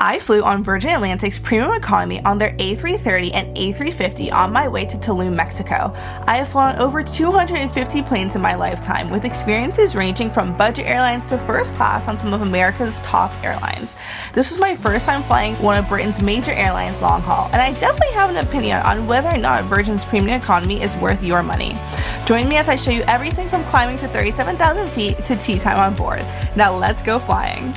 I flew on Virgin Atlantic's premium economy on their A330 and A350 on my way to Tulum, Mexico. I have flown over 250 planes in my lifetime, with experiences ranging from budget airlines to first class on some of America's top airlines. This was my first time flying one of Britain's major airlines long haul, and I definitely have an opinion on whether or not Virgin's premium economy is worth your money. Join me as I show you everything from climbing to 37,000 feet to tea time on board. Now let's go flying.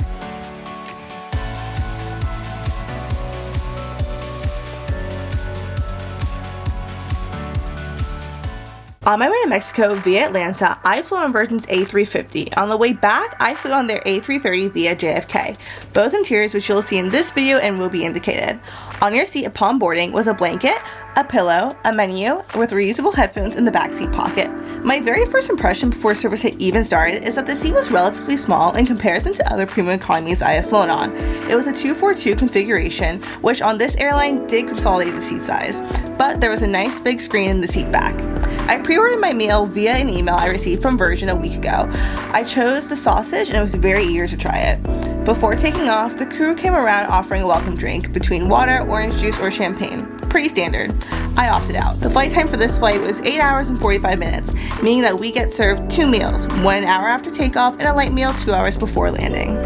On my way to Mexico via Atlanta, I flew on Virgin's A350. On the way back, I flew on their A330 via JFK. Both interiors, which you'll see in this video and will be indicated. On your seat upon boarding was a blanket, a pillow, a menu, with reusable headphones in the backseat pocket. My very first impression before service had even started is that the seat was relatively small in comparison to other premium economies I have flown on. It was a 242 configuration, which on this airline did consolidate the seat size, but there was a nice big screen in the seat back. I pre-ordered my meal via an email I received from Virgin a week ago. I chose the sausage and I was very eager to try it. Before taking off, the crew came around offering a welcome drink between water, orange juice, or champagne. Pretty standard. I opted out. The flight time for this flight was 8 hours and 45 minutes, meaning that we get served 2 meals, one an hour after takeoff and a light meal 2 hours before landing.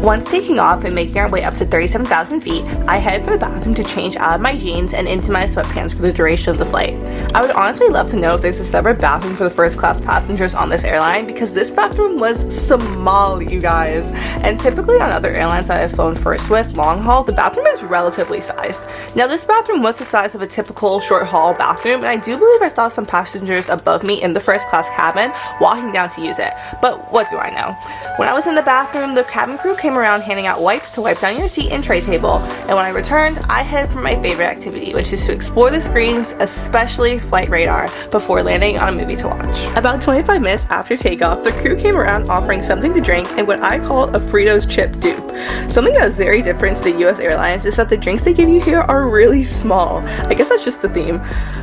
Once taking off and making our way up to 37,000 feet, I headed for the bathroom to change out of my jeans and into my sweatpants for the duration of the flight. I would honestly love to know if there's a separate bathroom for the first class passengers on this airline, because this bathroom was small, you guys. And typically on other airlines that I've flown first with, long haul, the bathroom is relatively sized. Now this bathroom was the size of a typical short haul bathroom, and I do believe I saw some passengers above me in the first class cabin walking down to use it. But what do I know? When I was in the bathroom, the cabin crew came around handing out wipes to wipe down your seat and tray table, and when I returned, I headed for my favorite activity, which is to explore the screens, especially Flight Radar, before landing on a movie to watch. About 25 minutes after takeoff, the crew came around offering something to drink and what I call a Fritos chip dupe. Something that's very different to the US airlines is that the drinks they give you here are really small. I guess that's just the theme.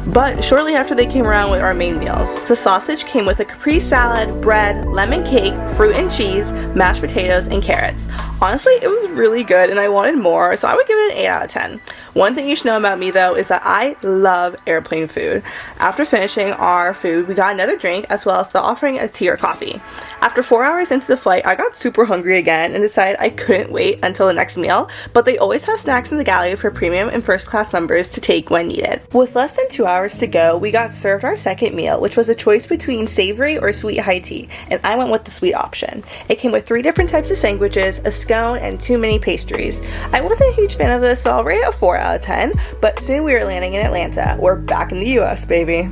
But shortly after, they came around with our main meals. The sausage came with a caprese salad, bread, lemon cake, fruit and cheese, mashed potatoes, and carrots. Honestly, it was really good and I wanted more, so I would give it an 8 out of 10. One thing you should know about me though is that I love airplane food. After finishing our food, we got another drink as well as the offering of tea or coffee. After 4 hours into the flight, I got super hungry again and decided I couldn't wait until the next meal, but they always have snacks in the galley for premium and first class members to take when needed. With less than 2 hours to go, we got served our second meal, which was a choice between savory or sweet high tea, and I went with the sweet option. It came with 3 different types of sandwiches, a scone, and 2 mini pastries. I wasn't a huge fan of this, so I'll rate it a 4 out of 10, but soon we were landing in Atlanta. We're back in the US, baby.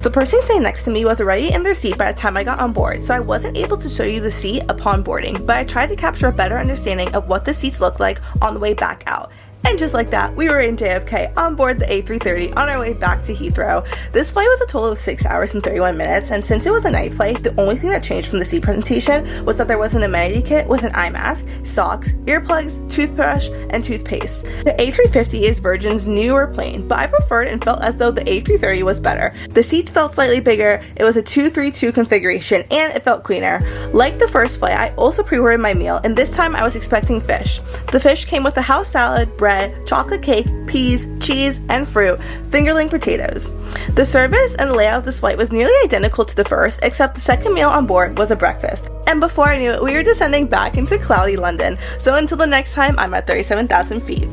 The person sitting next to me was already in their seat by the time I got on board, so I wasn't able to show you the seat upon boarding, but I tried to capture a better understanding of what the seats look like on the way back out. And just like that, we were in JFK on board the A330 on our way back to Heathrow. This flight was a total of 6 hours and 31 minutes, and since it was a night flight, the only thing that changed from the seat presentation was that there was an amenity kit with an eye mask, socks, earplugs, toothbrush, and toothpaste. The A350 is Virgin's newer plane, but I preferred and felt as though the A330 was better. The seats felt slightly bigger, it was a 232 configuration, and it felt cleaner. Like the first flight, I also pre-ordered my meal, and this time I was expecting fish. The fish came with a house salad, bread, chocolate cake, peas, cheese, and fruit, fingerling potatoes. The service and the layout of this flight was nearly identical to the first, except the second meal on board was a breakfast. And before I knew it, we were descending back into cloudy London. So until the next time, I'm at 37,000 feet.